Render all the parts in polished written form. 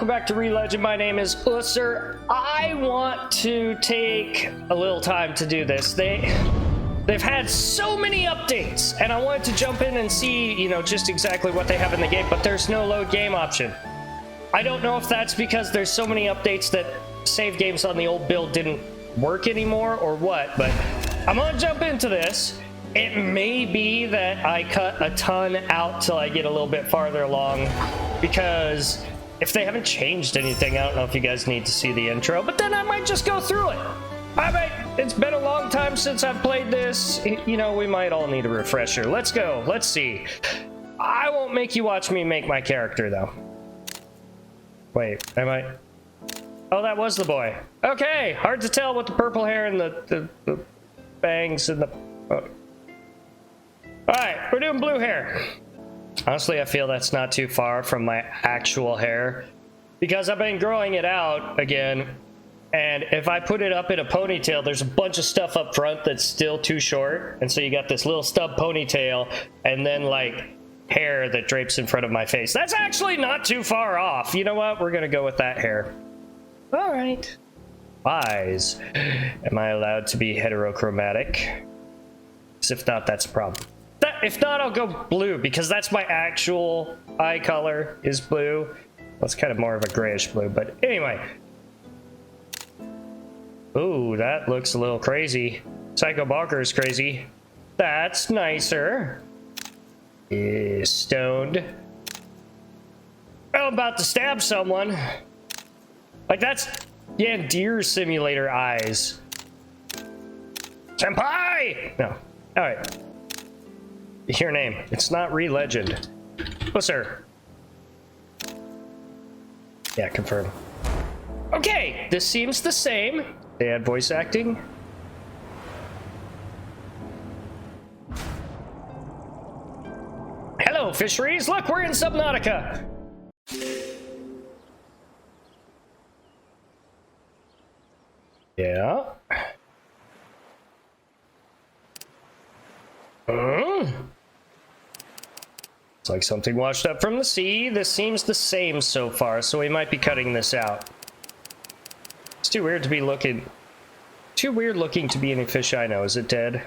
welcome back to ReLegend. My name is Ussur. I want to take a little time to do this. They've had so many updates, and I wanted to jump in and see, you know, just exactly what they have in the game, but there's no load game option. I don't know if that's because there's so many updates that save games on the old build didn't work anymore or what, but I'm gonna jump into this. It may be that I cut a ton out till I get a little bit farther along, because if they haven't changed anything, I don't know if you guys need to see the intro, but then I might just go through it. It's been a long time since I've played this. You know, we might all need a refresher. Let's go. Let's see. I won't make you watch me make my character, though. Wait, am I? Oh, that was the boy. Okay, hard to tell with the purple hair and the bangs and the... Oh. Alright, we're doing blue hair. Honestly, I feel that's not too far from my actual hair, because I've been growing it out again, and if I put it up in a ponytail, there's a bunch of stuff up front that's still too short, and so you got this little stub ponytail, and then like hair that drapes in front of my face. That's actually not too far off. You know what? We're gonna go with that hair. Alright. Eyes. Am I allowed to be heterochromatic? Because if not, that's a problem. If not, I'll go blue, because that's my actual eye color is blue. Well, it's kind of more of a grayish blue, but anyway. Ooh, that looks a little crazy. Psycho Bonker is crazy. That's nicer. Is stoned. I'm about to stab someone. Like, that's Deer Simulator eyes. Senpai! No. Alright. Your name. It's not ReLegend. Ussur. Yeah, confirm. Okay, this seems the same. They had voice acting. Hello, fisheries. Look, we're in Subnautica. Yeah. It's like something washed up from the sea. This seems the same so far, so we might be cutting this out. It's too weird to be looking... Too weird looking to be any fish I know. Is it dead?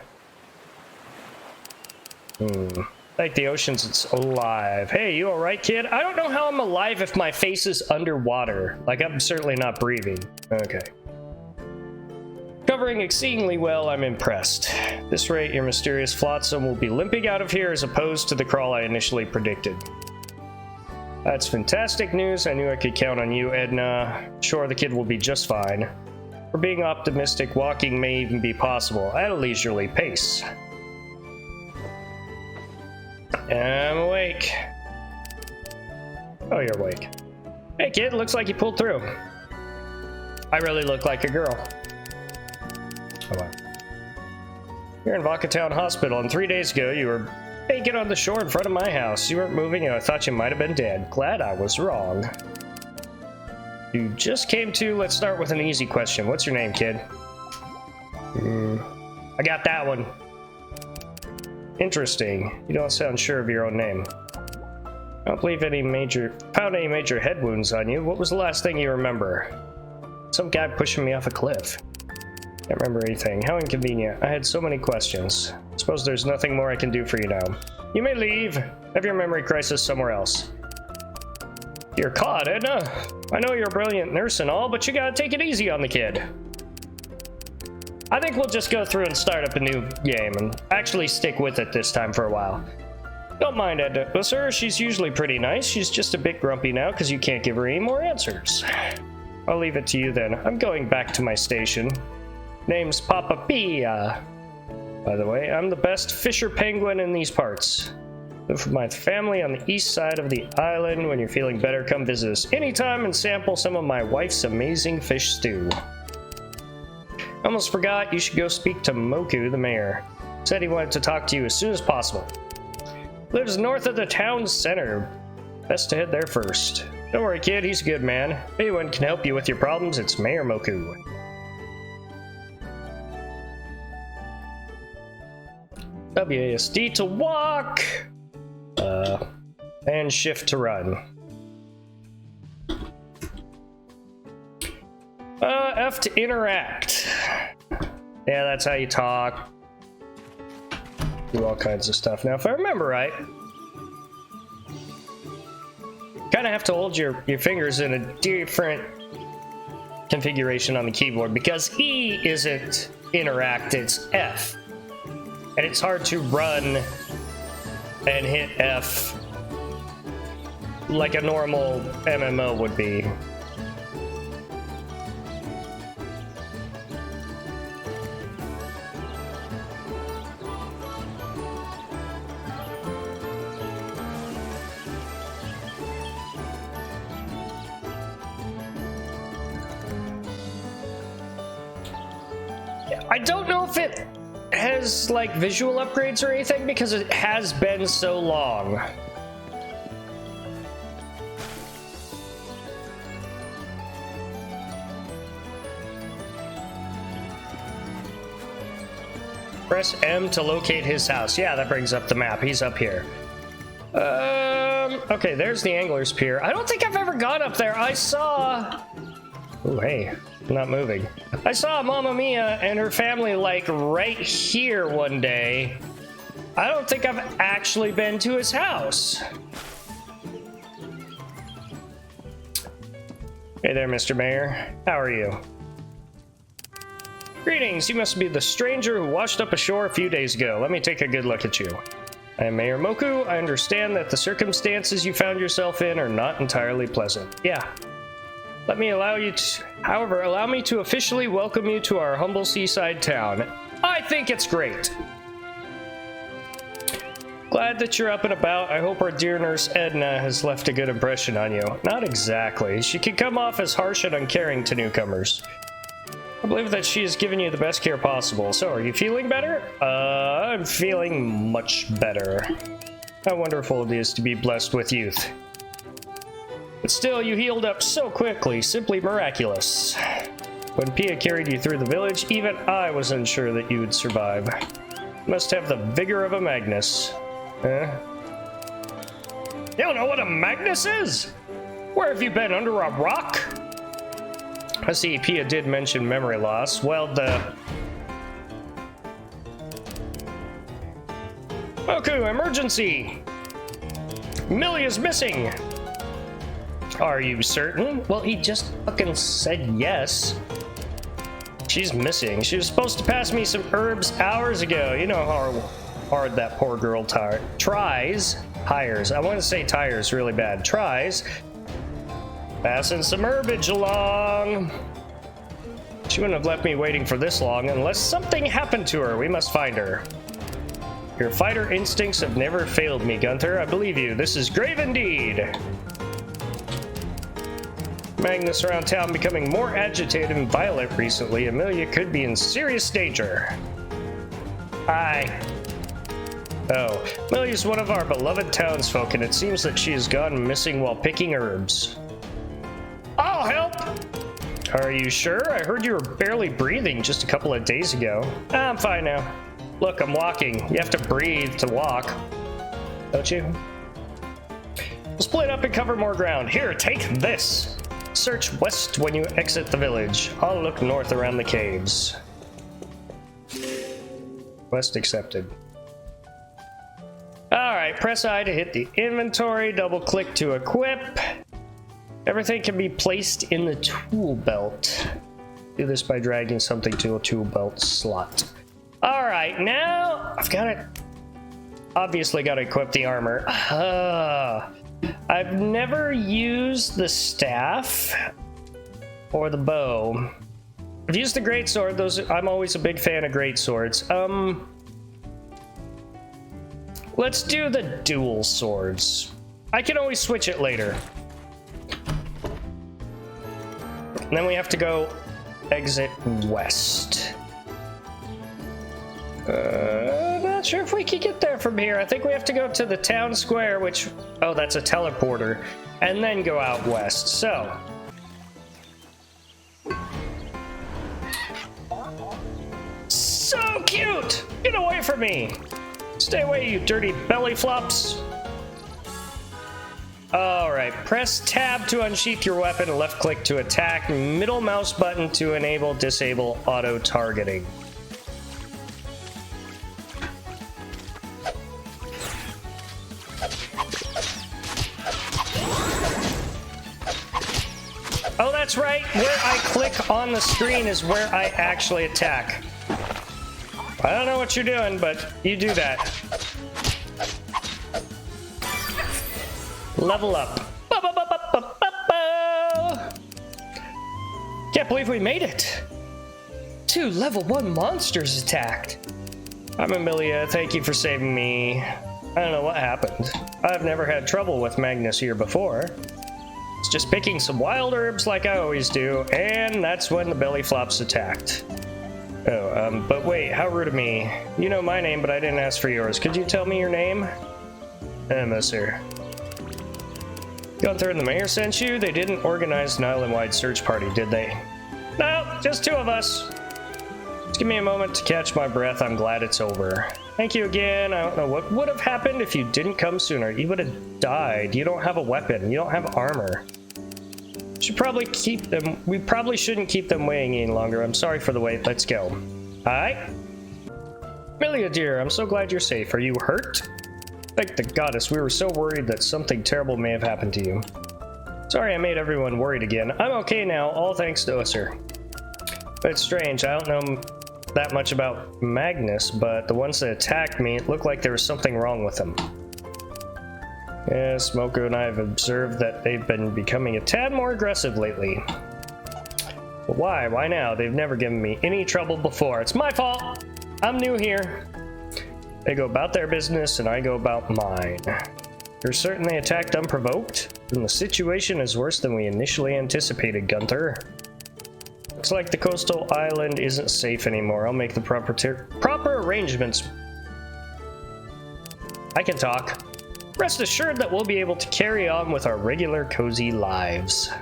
Like the oceans, it's alive. Hey, you alright, kid? I don't know how I'm alive if my face is underwater. Like, I'm certainly not breathing. Okay. Covering exceedingly well, I'm impressed. At this rate, your mysterious flotsam will be limping out of here as opposed to the crawl I initially predicted. That's fantastic news. I knew I could count on you, Edna. Sure, the kid will be just fine. For being optimistic, walking may even be possible at a leisurely pace. I'm awake. Oh, you're awake. Hey, kid, looks like you pulled through. I really look like a girl. Oh, wow. You're in Vakatown Hospital, and 3 days ago you were naked on the shore in front of my house. You weren't moving, and I thought you might have been dead. Glad I was wrong. You just came to. Let's start with an easy question. What's your name, kid? I got that one. Interesting. You don't sound sure of your own name. I don't believe found any major head wounds on you. What was the last thing you remember? Some guy pushing me off a cliff. Can't remember anything. How inconvenient. I had so many questions. Suppose there's nothing more I can do for you now. You may leave. Have your memory crisis somewhere else. You're caught, Edna. I know you're a brilliant nurse and all, but you gotta take it easy on the kid. I think we'll just go through and start up a new game and actually stick with it this time for a while. Don't mind Edna. Well, sir, she's usually pretty nice. She's just a bit grumpy now because you can't give her any more answers. I'll leave it to you then. I'm going back to my station. Name's Papa Pia. By the way, I'm the best fisher penguin in these parts. Live with my family on the east side of the island. When you're feeling better, come visit us anytime and sample some of my wife's amazing fish stew. Almost forgot, you should go speak to Moku, the mayor. Said he wanted to talk to you as soon as possible. Lives north of the town center. Best to head there first. Don't worry, kid, he's a good man. If anyone can help you with your problems, it's Mayor Moku. WASD to walk, and shift to run. F to interact. Yeah, that's how you talk. Do all kinds of stuff. Now, if I remember right, you kind of have to hold your fingers in a different configuration on the keyboard because E isn't interact, it's F. And it's hard to run and hit F like a normal MMO would be. I don't know if it has like visual upgrades or anything because it has been so long. Press M to locate his house. Yeah, that brings up the map. He's up here. Okay, there's the Angler's Pier. I don't think I've ever gone up there. I saw... Oh, hey, I'm not moving. I saw Mamma Mia and her family like right here one day. I don't think I've actually been to his house. Hey there, Mr. Mayor. How are you? Greetings, you must be the stranger who washed up ashore a few days ago. Let me take a good look at you. I am Mayor Moku. I understand that the circumstances you found yourself in are not entirely pleasant. Yeah. Allow me to officially welcome you to our humble seaside town. I think it's great. Glad that you're up and about. I hope our dear nurse Edna has left a good impression on you. Not exactly. She can come off as harsh and uncaring to newcomers. I believe that she has given you the best care possible. So, are you feeling better? I'm feeling much better. How wonderful it is to be blessed with youth. But still, you healed up so quickly, simply miraculous. When Pia carried you through the village, even I was unsure that you would survive. You must have the vigor of a Magnus. Huh? You don't know what a Magnus is? Where have you been, under a rock? I see Pia did mention memory loss. Well, Moku, emergency! Millie is missing! Are you certain? Well, he just fucking said yes. She's missing. She was supposed to pass me some herbs hours ago. You know how hard that poor girl tries. Tires. I want to say tires really bad. Tries. Passing some herbage along. She wouldn't have left me waiting for this long unless something happened to her. We must find her. Your fighter instincts have never failed me, Gunther. I believe you. This is grave indeed. Magnus around town becoming more agitated and violent recently. Amelia could be in serious danger. Hi. Oh, Amelia's one of our beloved townsfolk, and it seems that she has gone missing while picking herbs. I'll help! Are you sure? I heard you were barely breathing just a couple of days ago. I'm fine now. Look, I'm walking. You have to breathe to walk. Don't you? We'll split up and cover more ground. Here, take this. Search west when you exit the village. I'll look north around the caves. Quest accepted. Alright, press I to hit the inventory, double click to equip. Everything can be placed in the tool belt. Do this by dragging something to a tool belt slot. Alright, now I've got to obviously got to equip the armor. I've never used the staff or the bow. I've used the greatsword. I'm always a big fan of greatswords. Let's do the dual swords. I can always switch it later. And then we have to go exit west. Not sure if we can get there from here. I think we have to go to the town square, which... Oh, that's a teleporter. And then go out west. So... So cute! Get away from me! Stay away, you dirty belly flops! Alright, press tab to unsheath your weapon, left click to attack, middle mouse button to disable auto targeting. Oh, that's right, where I click on the screen is where I actually attack. I don't know what you're doing, but you do that. Level up. Can't believe we made it. 2 level 1 monsters attacked. I'm Amelia, thank you for saving me. I don't know what happened. I've never had trouble with Magnus here before. It's just picking some wild herbs like I always do, and that's when the belly flops attacked. Oh, but wait, how rude of me. You know my name, but I didn't ask for yours. Could you tell me your name? Ussur. Gunther and the mayor sent you? They didn't organize an island-wide search party, did they? No, just 2 of us. Just give me a moment to catch my breath. I'm glad it's over. Thank you again. I don't know what would have happened if you didn't come sooner. You would have died. You don't have a weapon. You don't have armor. Should probably keep them. We probably shouldn't keep them weighing any longer. I'm sorry for the wait. Let's go. Alright. Amelia, dear, I'm so glad you're safe. Are you hurt? Thank the goddess. We were so worried that something terrible may have happened to you. Sorry I made everyone worried again. I'm okay now, all thanks to Ussur. But it's strange. I don't know that much about Magnus, but the ones that attacked me, it looked like there was something wrong with them. Yes, Moku and I have observed that they've been becoming a tad more aggressive lately. But why? Why now? They've never given me any trouble before. It's my fault! I'm new here. They go about their business and I go about mine. You're certain they attacked unprovoked? Then the situation is worse than we initially anticipated, Gunther. Looks like the coastal island isn't safe anymore. I'll make the proper arrangements. I can talk. Rest assured that we'll be able to carry on with our regular cozy lives.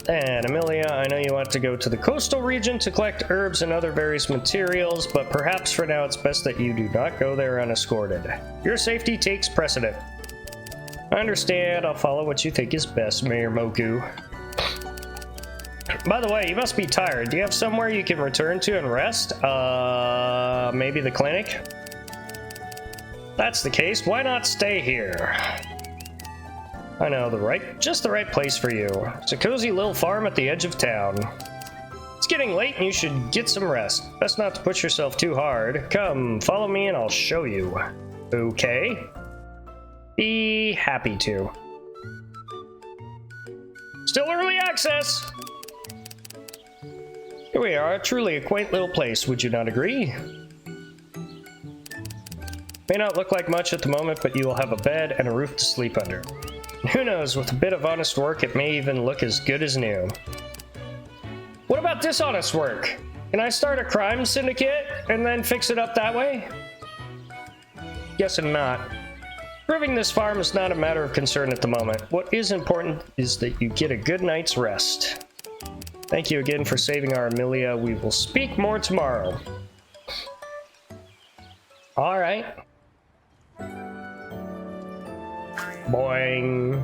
And Amelia, I know you want to go to the coastal region to collect herbs and other various materials, but perhaps for now it's best that you do not go there unescorted. Your safety takes precedent. I understand. I'll follow what you think is best, Mayor Moku. By the way, you must be tired. Do you have somewhere you can return to and rest? Maybe the clinic? That's the case. Why not stay here? I know, just the right place for you. It's a cozy little farm at the edge of town. It's getting late and you should get some rest. Best not to push yourself too hard. Come, follow me and I'll show you. Okay? Be happy to. Still early access! Here we are, truly a quaint little place, would you not agree? May not look like much at the moment, but you will have a bed and a roof to sleep under. And who knows, with a bit of honest work, it may even look as good as new. What about dishonest work? Can I start a crime syndicate and then fix it up that way? Guessing not. Proving this farm is not a matter of concern at the moment. What is important is that you get a good night's rest. Thank you again for saving our Amelia. We will speak more tomorrow. All right. Boing.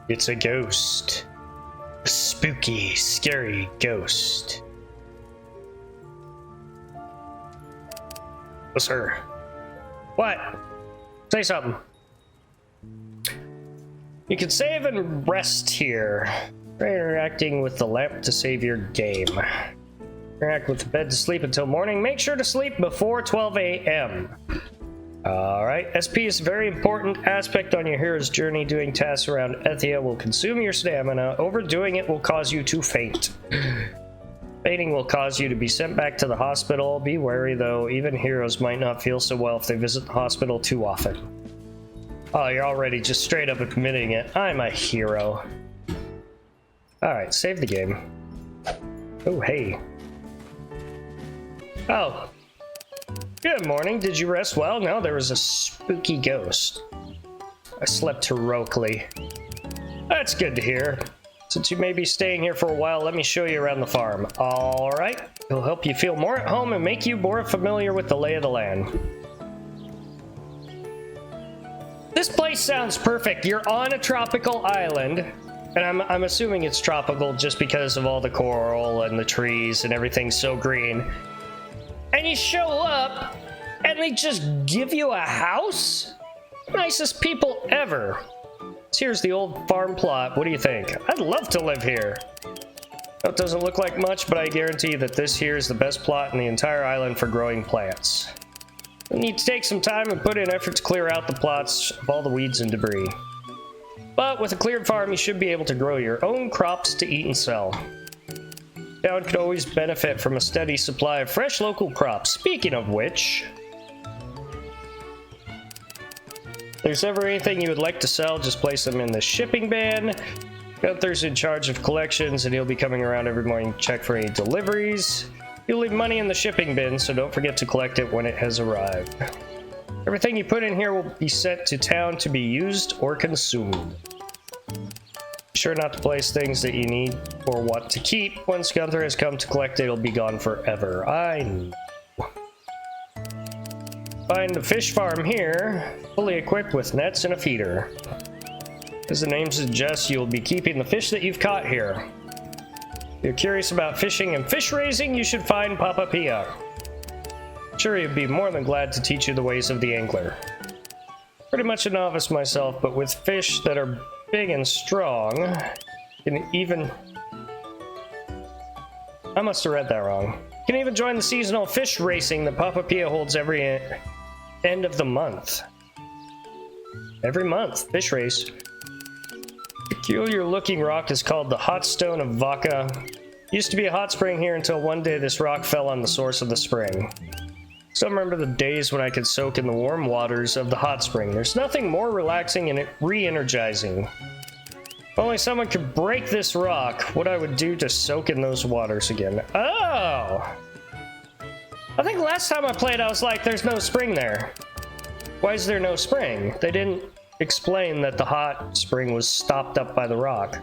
It's a ghost. A spooky, scary ghost. Ussur. What? Say something. You can save and rest here. Try interacting with the lamp to save your game. Interact with the bed to sleep until morning. Make sure to sleep before 12 a.m. Alright, SP is a very important aspect on your hero's journey. Doing tasks around Ethia will consume your stamina. Overdoing it will cause you to faint. Fainting will cause you to be sent back to the hospital. Be wary though, even heroes might not feel so well if they visit the hospital too often. Oh, you're already just straight up admitting it. I'm a hero. Alright, save the game. Oh, hey. Oh. Good morning. Did you rest well? No, there was a spooky ghost. I slept heroically. That's good to hear. Since you may be staying here for a while, let me show you around the farm. Alright. It'll help you feel more at home and make you more familiar with the lay of the land. This place sounds perfect. You're on a tropical island, and I'm assuming it's tropical just because of all the coral and the trees and everything's so green. And you show up, and they just give you a house? Nicest people ever. So here's the old farm plot. What do you think? I'd love to live here. It doesn't look like much, but I guarantee that this here is the best plot in the entire island for growing plants. You need to take some time and put in effort to clear out the plots of all the weeds and debris. But with a cleared farm, you should be able to grow your own crops to eat and sell. Town could always benefit from a steady supply of fresh local crops. Speaking of which, if there's ever anything you would like to sell, just place them in the shipping bin. Gunther's in charge of collections, and he'll be coming around every morning to check for any deliveries. You'll leave money in the shipping bin, so don't forget to collect it when it has arrived. Everything you put in here will be sent to town to be used or consumed. Be sure not to place things that you need or want to keep. Once Gunther has come to collect it, it'll be gone forever. I know. Find the fish farm here, fully equipped with nets and a feeder. As the name suggests, you'll be keeping the fish that you've caught here. If you're curious about fishing and fish raising, you should find Papa Pia. I'm sure he'd be more than glad to teach you the ways of the angler. Pretty much a novice myself, but with fish that are big and strong, can even... I must have read that wrong. You can even join the seasonal fish racing that Papa Pia holds every end of the month. Every month, fish race. Peculiar looking rock is called the Hot Stone of Vaca. Used to be a hot spring here until one day this rock fell on the source of the spring. Still remember the days when I could soak in the warm waters of the hot spring. There's nothing more relaxing and re-energizing. If only someone could break this rock, what I would do to soak in those waters again. Oh! I think last time I played I was like, there's no spring there. Why is there no spring? They didn't explain that the hot spring was stopped up by the rock.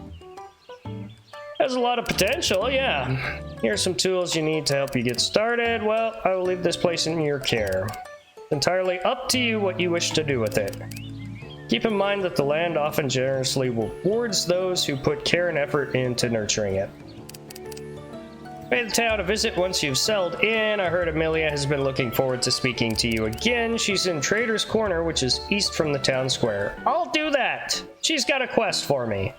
Has a lot of potential, yeah. Here's some tools you need to help you get started. Well, I will leave this place in your care. It's entirely up to you what you wish to do with it. Keep in mind that the land often generously rewards those who put care and effort into nurturing it. Pay the town a visit once you've settled in. I heard Amelia has been looking forward to speaking to you again. She's in Trader's Corner, which is east from the town square. I'll do that! She's got a quest for me.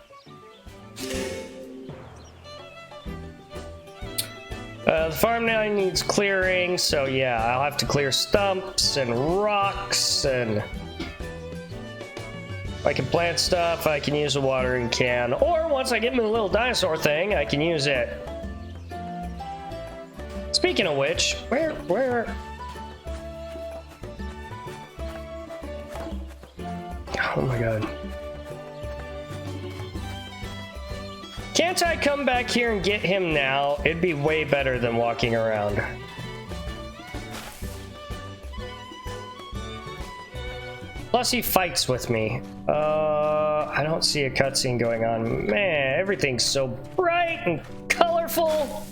The farm now needs clearing, so yeah, I'll have to clear stumps and rocks, and I can plant stuff, I can use a watering can, or once I get me the little dinosaur thing, I can use it. Speaking of which, where? Oh my god. Can't I come back here and get him now? It'd be way better than walking around. Plus he fights with me. I don't see a cutscene going on. Man, everything's so bright and colorful.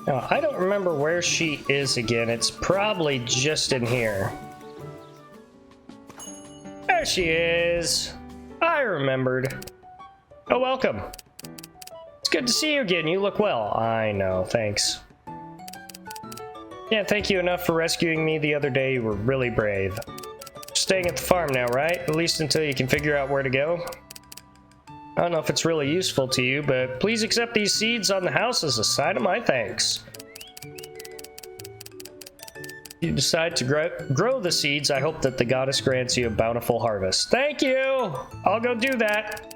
Now, I don't remember where she is again. It's probably just in here. There she is. I remembered. Oh, welcome. It's good to see you again. You look well. I know, thanks. Can't thank you enough for rescuing me the other day. You were really brave. You're staying at the farm now, right? At least until you can figure out where to go. I don't know if it's really useful to you, but please accept these seeds on the house as a sign of my thanks. If you decide to grow the seeds, I hope that the goddess grants you a bountiful harvest. Thank you! I'll go do that.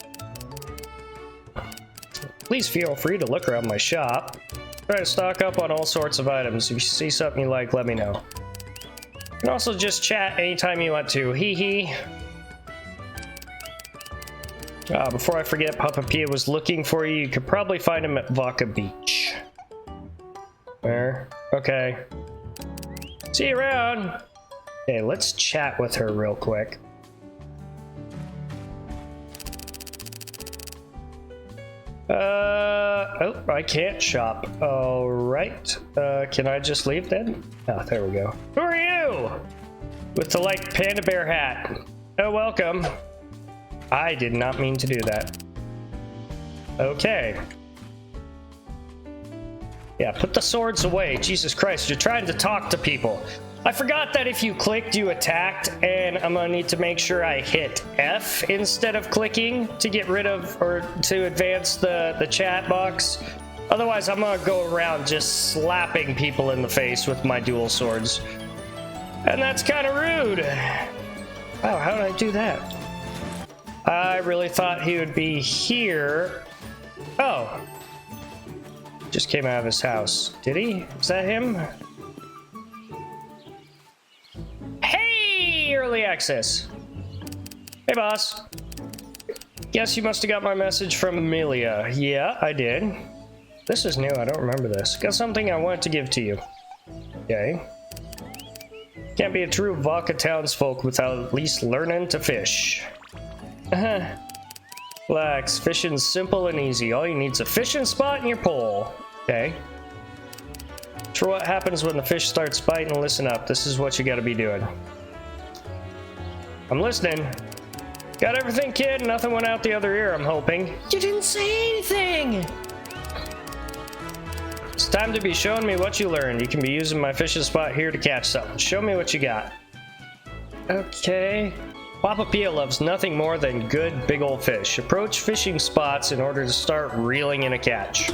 Please feel free to look around my shop. Try to stock up on all sorts of items. If you see something you like, let me know. You can also just chat anytime you want to. Hee hee. Before I forget, Papa Pia was looking for you. You could probably find him at Vaca Beach. Where? Okay. See you around. Okay, let's chat with her real quick. Oh, I can't shop. All right. Can I just leave then? Oh, there we go. Who are you? with the like panda bear hat. Oh, welcome. I did not mean to do that. Okay. Yeah, put the swords away. Jesus Christ, you're trying to talk to people. I forgot that if you clicked, you attacked, and I'm gonna need to make sure I hit F instead of clicking to get rid of or to advance the chat box. Otherwise, I'm gonna go around just slapping people in the face with my dual swords. And that's kind of rude. Wow, how did I do that? I really thought he would be here. Oh. Just came out of his house. Did he? Is that him? Hey, early access. Hey, boss. Guess you must have got my message from Amelia. Yeah, I did. This is new. I don't remember this. Got something I wanted to give to you. Okay. Can't be a true Vodka townsfolk without at least learning to fish. Relax. Fishing's simple and easy. All you need is a fishing spot and your pole. Okay. For what happens when the fish starts biting, listen up. This is what you gotta be doing. I'm listening. Got everything, kid? Nothing went out the other ear, I'm hoping. You didn't say anything! It's time to be showing me what you learned. You can be using my fishing spot here to catch something. Show me what you got. Okay. Papa Pia loves nothing more than good big old fish. Approach fishing spots in order to start reeling in a catch.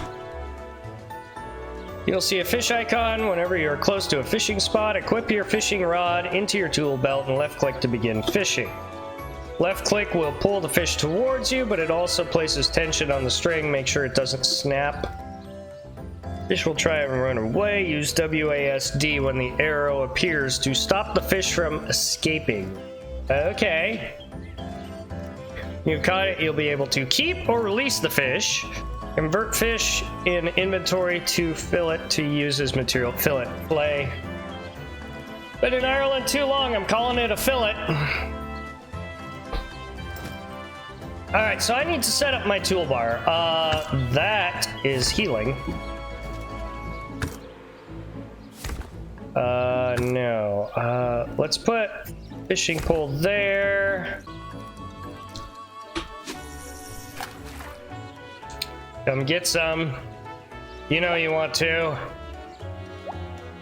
You'll see a fish icon whenever you're close to a fishing spot. Equip your fishing rod into your tool belt and left click to begin fishing. Left click will pull the fish towards you, but it also places tension on the string. Make sure it doesn't snap. Fish will try and run away. Use WASD when the arrow appears to stop the fish from escaping. Okay. You've caught it, you'll be able to keep or release the fish. Convert fish in inventory to fillet to use as material. Fillet. Fillet. Been in Ireland too long, I'm calling it a fillet. Alright, so I need to set up my toolbar. That is healing. No. Let's put fishing pole there. Come get some. You know you want to.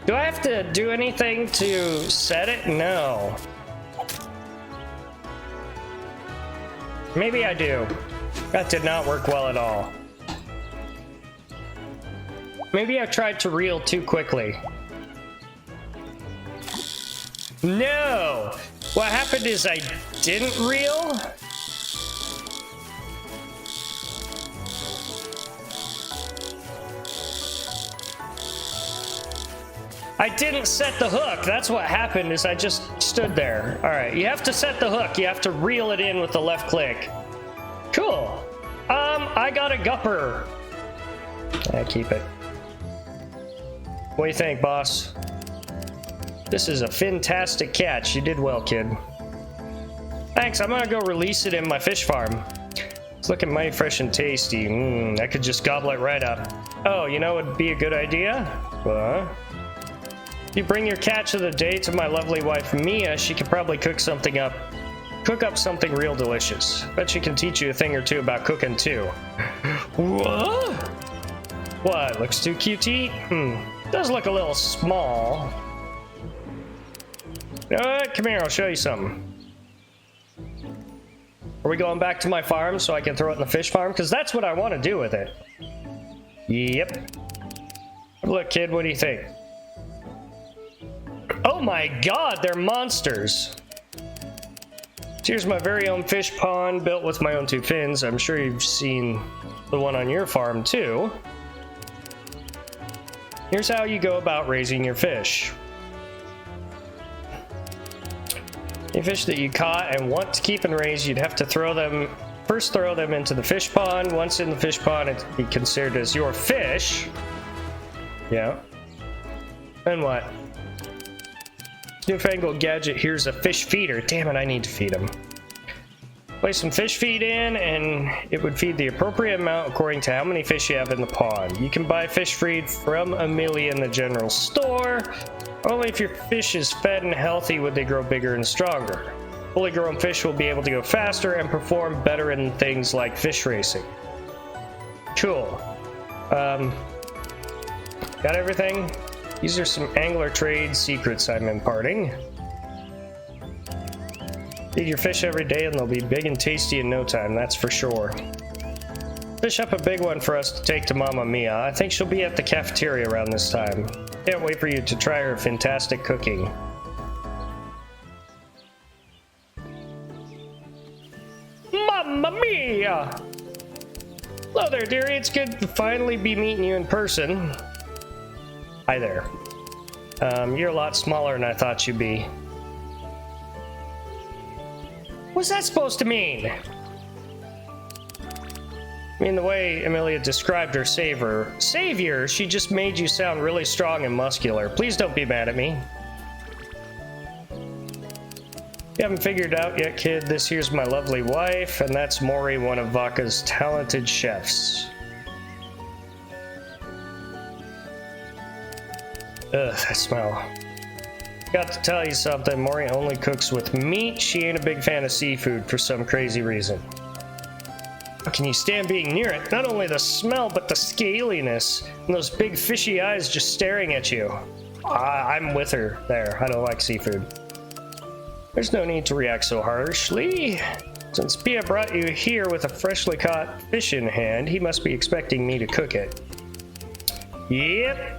Do I have to do anything to set it? No. Maybe I do. That did not work well at all. Maybe I tried to reel too quickly. No! What happened is I didn't reel. I didn't set the hook. That's what happened is I just stood there. All right, you have to set the hook. You have to reel it in with the left click. Cool. I got a gupper. I keep it. What do you think, boss? This is a fantastic catch. You did well, kid. Thanks. I'm gonna go release it in my fish farm. It's looking mighty fresh and tasty. I could just gobble it right up. Oh, you know what would be a good idea? You bring your catch of the day to my lovely wife Mia, she could probably cook up something real delicious. Bet she can teach you a thing or two about cooking too. What? What, looks too cute? Does look a little small. You know what? Come here, I'll show you something. Are we going back to my farm so I can throw it in the fish farm? Because that's what I want to do with it. Yep. Look, kid, what do you think? Oh my god, they're monsters. Here's my very own fish pond built with my own two fins. I'm sure you've seen the one on your farm too. Here's how you go about raising your fish. Any fish that you caught and want to keep and raise, you'd have to first throw them into the fish pond. Once in the fish pond, it'd be considered as your fish. Yeah. Then what? Newfangled gadget, here's a fish feeder. Damn it, I need to feed him. Place some fish feed in, and it would feed the appropriate amount according to how many fish you have in the pond. You can buy fish feed from Amelia in the general store. Only if your fish is fed and healthy would they grow bigger and stronger. Fully grown fish will be able to go faster and perform better in things like fish racing. Cool. Got everything? These are some angler trade secrets I'm imparting. Feed your fish every day and they'll be big and tasty in no time, that's for sure. Fish up a big one for us to take to Mama Mia. I think she'll be at the cafeteria around this time. Can't wait for you to try her fantastic cooking. Mamma Mia! Hello there, dearie. It's good to finally be meeting you in person. Hi there. You're a lot smaller than I thought you'd be. What's that supposed to mean? I mean, the way Amelia described her savior, she just made you sound really strong and muscular. Please don't be mad at me. You haven't figured out yet, kid. This here's my lovely wife, and that's Mori, one of Vaka's talented chefs. Ugh, that smell. Got to tell you something, Mori only cooks with meat. She ain't a big fan of seafood for some crazy reason. How can you stand being near it? Not only the smell, but the scaliness, and those big fishy eyes just staring at you. I'm with her there. I don't like seafood. There's no need to react so harshly. Since Pia brought you here with a freshly caught fish in hand, he must be expecting me to cook it. Yep.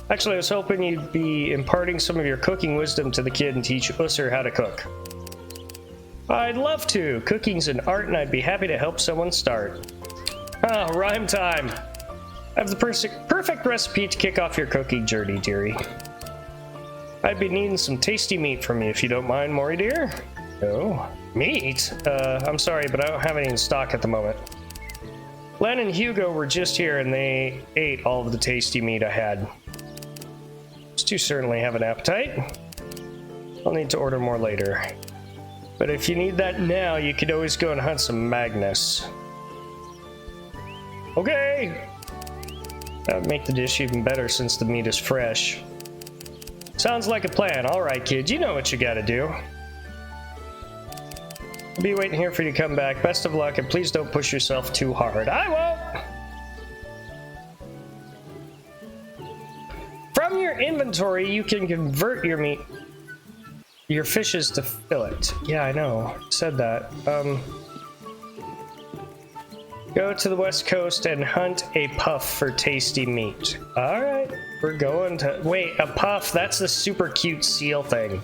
Actually, I was hoping you'd be imparting some of your cooking wisdom to the kid and teach Ussur how to cook. I'd love to. Cooking's an art and I'd be happy to help someone start. Ah, rhyme time. I have the perfect recipe to kick off your cooking journey, dearie. I'd be needing some tasty meat from you if you don't mind, Mori dear. Oh, meat? I'm sorry, but I don't have any in stock at the moment. Len and Hugo were just here and they ate all of the tasty meat I had. You certainly have an appetite. I'll need to order more later. But if you need that now, you could always go and hunt some Magnus. Okay! That would make the dish even better since the meat is fresh. Sounds like a plan. Alright, kid, you know what you gotta do. I'll be waiting here for you to come back. Best of luck, and please don't push yourself too hard. I won't! From your inventory, you can convert your fishes to fillet. Yeah, I know. Said that. Go to the west coast and hunt a puff for tasty meat. Alright, we're going to... Wait, a puff? That's the super cute seal thing.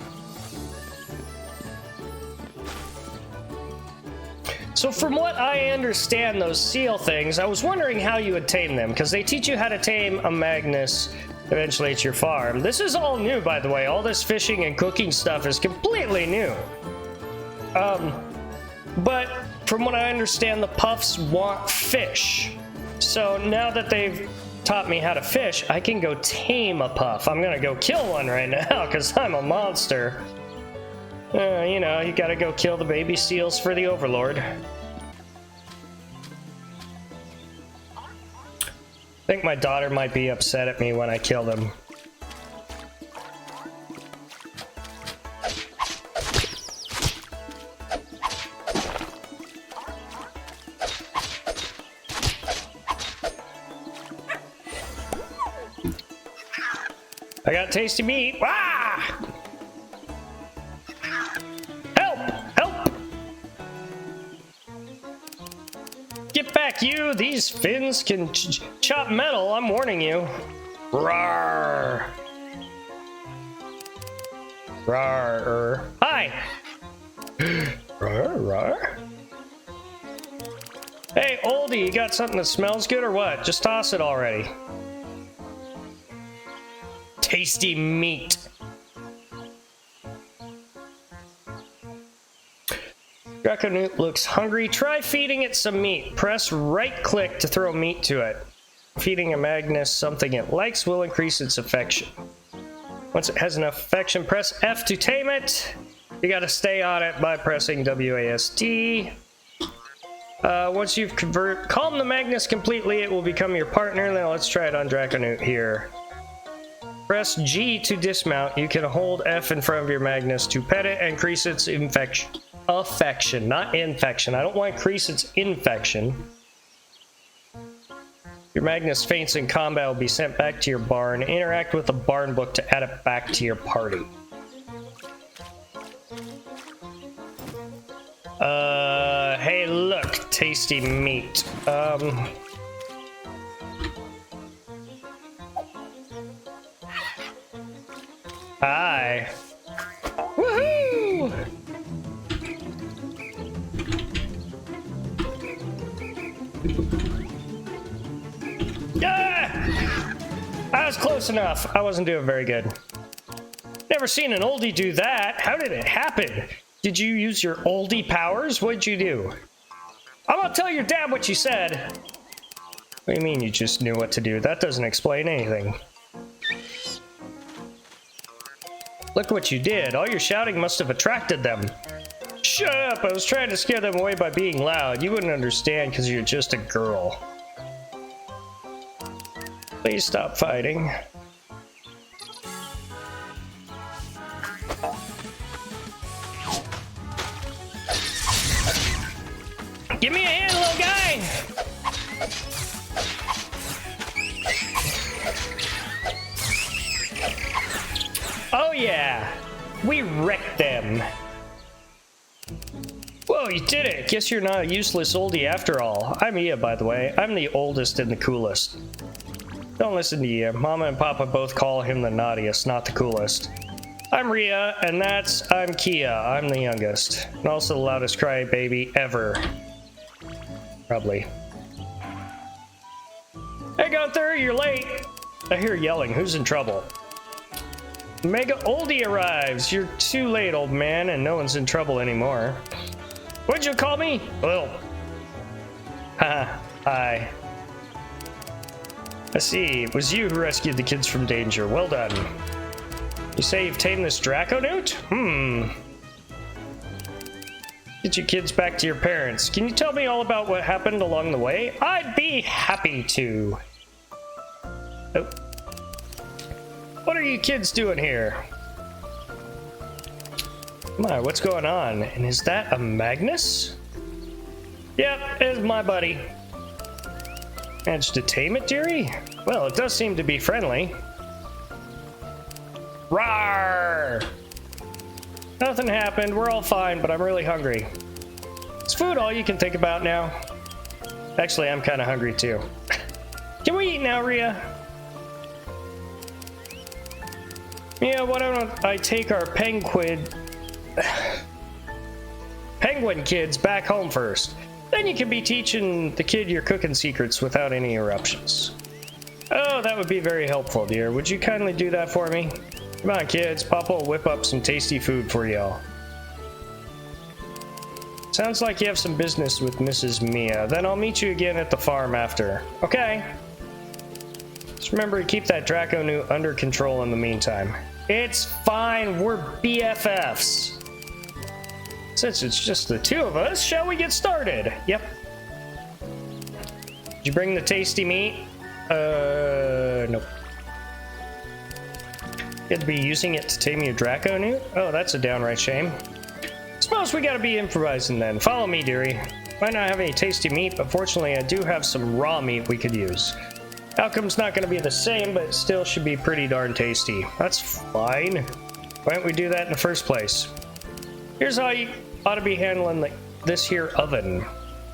So from what I understand, those seal things, I was wondering how you would tame them, because they teach you how to tame a Magnus eventually at your farm. This is all new, by the way. All this fishing and cooking stuff is completely new. But from what I understand, the puffs want fish. So now that they've taught me how to fish, I can go tame a puff. I'm gonna go kill one right now, because I'm a monster. You know, you gotta go kill the baby seals for the Overlord. I think my daughter might be upset at me when I kill them. I got tasty meat. Ah! Help! Help! Get back, you! These fins can chop metal, I'm warning you. Rawr! Rawr. Hi! Rawr, rawr. Hey, oldie, you got something that smells good or what? Just toss it already. Tasty meat. Draconute looks hungry. Try feeding it some meat. Press right-click to throw meat to it. Feeding a Magnus something it likes will increase its affection. Once it has enough affection, press F to tame it. You gotta stay on it by pressing WASD. Once you've calmed the Magnus completely, it will become your partner. Now let's try it on Draconute here. Press G to dismount. You can hold F in front of your Magnus to pet it and increase its affection, not infection. I don't want to increase its infection. Your Magnus faints in combat will be sent back to your barn. Interact with the barn book to add it back to your party. Hey, look, tasty meat. Hi. Woohoo! Ah! I was close enough. I wasn't doing very good. Never seen an oldie do that. How did it happen? Did you use your oldie powers? What'd you do? I'm gonna tell your dad what you said. What do you mean you just knew what to do? That doesn't explain anything. Look what you did. All your shouting must have attracted them. Shut up! I was trying to scare them away by being loud. You wouldn't understand because you're just a girl. Please stop fighting. Give me a hand, little guy! Oh yeah! We wrecked them! Whoa, you did it! Guess you're not a useless oldie after all. I'm Ia, by the way. I'm the oldest and the coolest. Don't listen to Ia. Mama and Papa both call him the naughtiest, not the coolest. I'm Ria, and I'm Kia. I'm the youngest. And also the loudest crybaby ever. Probably. Hey Gunther, you're late! I hear yelling. Who's in trouble? Mega Oldie arrives! You're too late, old man, and no one's in trouble anymore. What'd you call me? Well. Haha, hi. I see. It was you who rescued the kids from danger. Well done. You say you've tamed this Draconute? Get your kids back to your parents. Can you tell me all about what happened along the way? I'd be happy to. Oh. What are you kids doing here? Come on, what's going on? And is that a Magnus? Yep, it's my buddy. Managed to tame it, dearie? Well, it does seem to be friendly. Rawr! Nothing happened, we're all fine, but I'm really hungry. Is food all you can think about now? Actually, I'm kind of hungry too. Can we eat now, Ria? Yeah, why don't I take our penguin kids back home first? Then you can be teaching the kid your cooking secrets without any interruptions. Oh, that would be very helpful, dear. Would you kindly do that for me? Come on, kids. Papa will whip up some tasty food for y'all. Sounds like you have some business with Mrs. Mia. Then I'll meet you again at the farm after. Okay. Just remember to keep that Draconute under control in the meantime. It's fine. We're BFFs. Since it's just the two of us, shall we get started? Yep. Did you bring the tasty meat? Nope. You had to be using it to tame your Draconute? Oh, that's a downright shame. Suppose we gotta be improvising then. Follow me, dearie. Might not have any tasty meat, but fortunately I do have some raw meat we could use. Outcome's not gonna be the same, but it still should be pretty darn tasty. That's fine. Why don't we do that in the first place? Here's how you ought to be handling this here oven.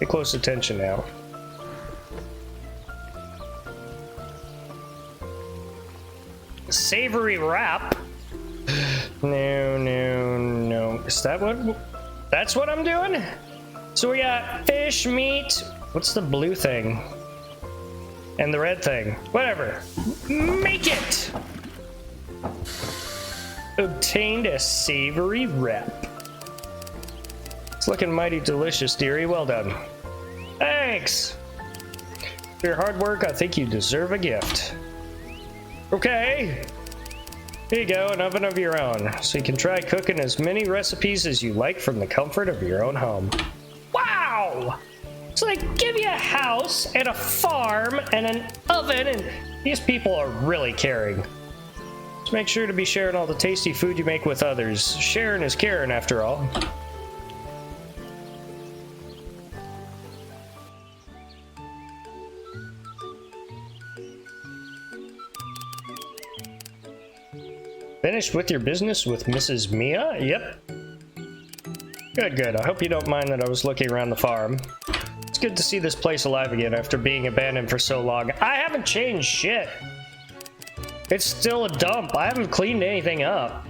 Pay close attention now. Savory wrap? No. Is that what? That's what I'm doing? So we got fish, meat. What's the blue thing? And the red thing. Whatever. Make it! Obtained a savory wrap. It's looking mighty delicious, dearie. Well done. Thanks! For your hard work, I think you deserve a gift. Okay. Here you go, an oven of your own, so you can try cooking as many recipes as you like from the comfort of your own home. Wow! So they give you a house and a farm and an oven, and these people are really caring. Just make sure to be sharing all the tasty food you make with others. Sharing is caring, after all. Finished with your business with Mrs. Mia? Yep. Good, good. I hope you don't mind that I was looking around the farm. It's good to see this place alive again after being abandoned for so long. I haven't changed shit. It's still a dump. I haven't cleaned anything up.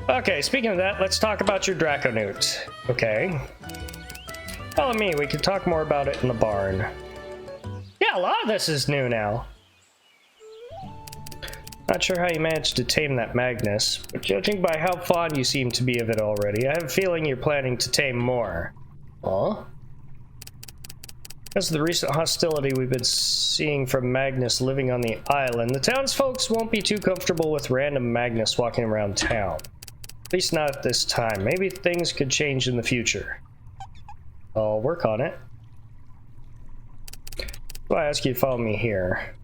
Okay, speaking of that, let's talk about your Draco Newt. Okay. Follow me. We can talk more about it in the barn. Yeah, a lot of this is new now. Not sure how you managed to tame that Magnus, but judging by how fond you seem to be of it already, I have a feeling you're planning to tame more. Huh? Because of the recent hostility we've been seeing from Magnus living on the island, the townsfolk won't be too comfortable with random Magnus walking around town. At least not at this time. Maybe things could change in the future. I'll work on it. So I ask you to follow me here.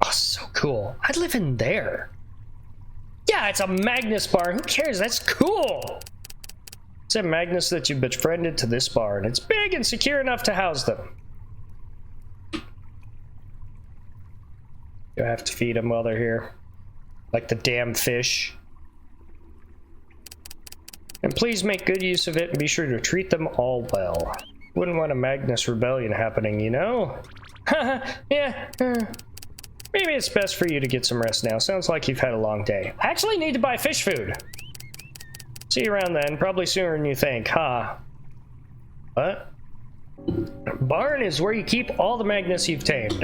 Oh, so cool. I'd live in there. Yeah, it's a Magnus barn. Who cares? That's cool. It's a Magnus that you befriended to this barn. It's big and secure enough to house them. You have to feed them while they're here. Like the damn fish. And please make good use of it and be sure to treat them all well. Wouldn't want a Magnus rebellion happening, you know? Yeah. Maybe it's best for you to get some rest now. Sounds like you've had a long day. I actually need to buy fish food. See you around then. Probably sooner than you think, huh? What? Barn is where you keep all the Magnus you've tamed.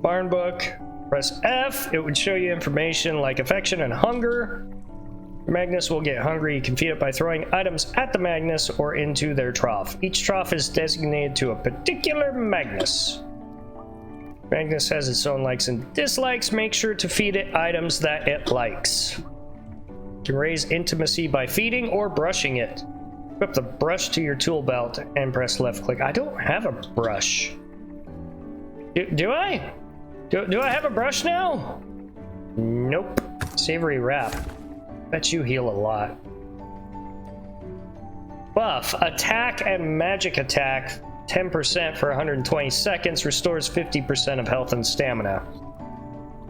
Barn book. Press F. It would show you information like affection and hunger. Your Magnus will get hungry. You can feed it by throwing items at the Magnus or into their trough. Each trough is designated to a particular Magnus. Magnus has its own likes and dislikes. Make sure to feed it items that it likes. You can raise intimacy by feeding or brushing it. Equip the brush to your tool belt and press left click. I don't have a brush. Do I? Do I have a brush now? Nope. Savory wrap. Bet you heal a lot. Buff. Attack and magic attack. 10% for 120 seconds, restores 50% of health and stamina.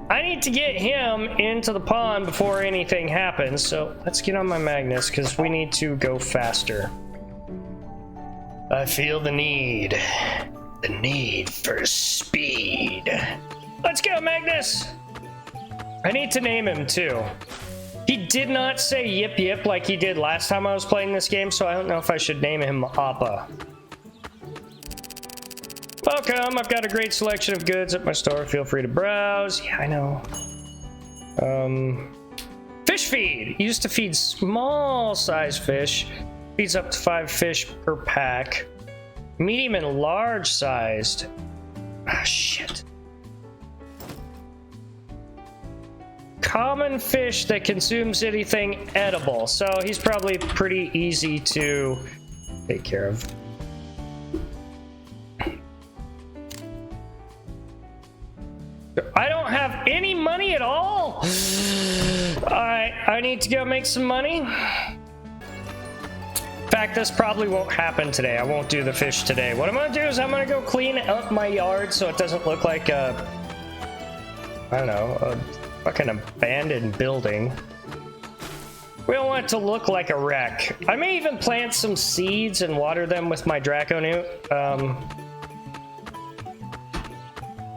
I need to get him into the pond before anything happens, so let's get on my Magnus, because we need to go faster. I feel the need for speed. Let's go, Magnus! I need to name him, too. He did not say yip yip like he did last time I was playing this game, so I don't know if I should name him Appa. Welcome, I've got a great selection of goods at my store. Feel free to browse. Yeah, I know. Fish feed. Used to feed small size fish. Feeds up to 5 fish per pack. Medium and large sized. Ah, shit. Common fish that consumes anything edible. So he's probably pretty easy to take care of. I don't have any money at all. Alright, I need to go make some money. In fact, this probably won't happen today. I won't do the fish today. What I'm gonna do is I'm gonna go clean up my yard so it doesn't look like a, I don't know, a fucking abandoned building. We don't want it to look like a wreck. I may even plant some seeds and water them with my Draco Newt.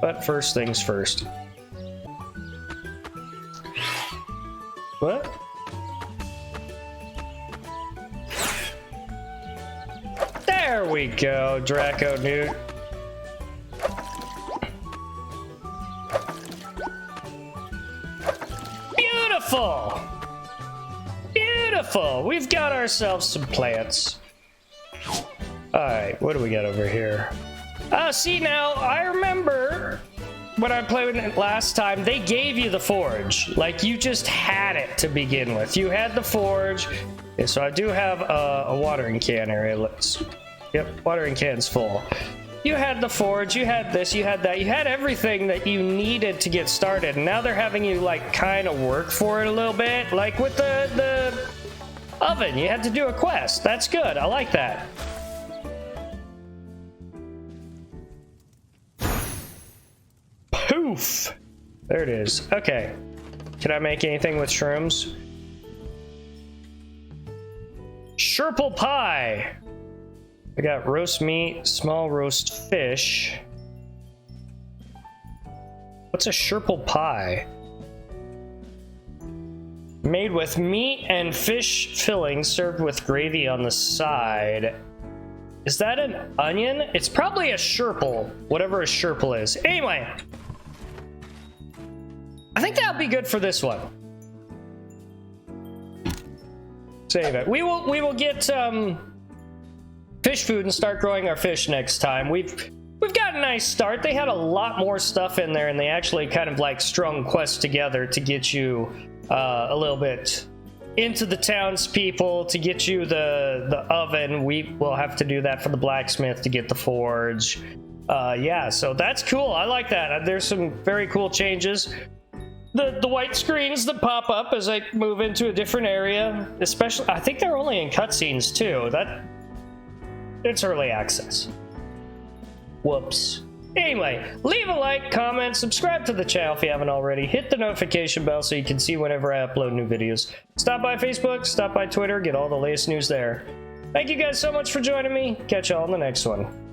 But first things first. What? There we go, Draco Newt. Beautiful! Beautiful! We've got ourselves some plants. Alright, what do we got over here? See now, I remember when I played it last time, they gave you the forge. Like, you just had it to begin with. You had the forge. Okay, so I do have a watering can area. Yep, watering can's full. You had the forge, you had this, you had that. You had everything that you needed to get started. And now they're having you, like, kind of work for it a little bit. Like with the oven, you had to do a quest. That's good. I like that. Poof! There it is. Okay. Can I make anything with shrooms? Sherple pie! I got roast meat, small roast fish. What's a sherple pie? Made with meat and fish filling served with gravy on the side. Is that an onion? It's probably a sherple, whatever a sherple is. Anyway, I think that'll be good for this one. Save it. We will get fish food and start growing our fish next time. We've got a nice start. They had a lot more stuff in there, and they actually kind of like strung quests together to get you a little bit into the townspeople, to get you the oven. We will have to do that for the blacksmith to get the forge. Yeah, so that's cool. I like that. There's some very cool changes. The white screens that pop up as I move into a different area, especially, I think they're only in cutscenes too. It's early access. Whoops. Anyway, leave a like, comment, subscribe to the channel if you haven't already. Hit the notification bell so you can see whenever I upload new videos. Stop by Facebook, stop by Twitter, get all the latest news there. Thank you guys so much for joining me. Catch y'all in the next one.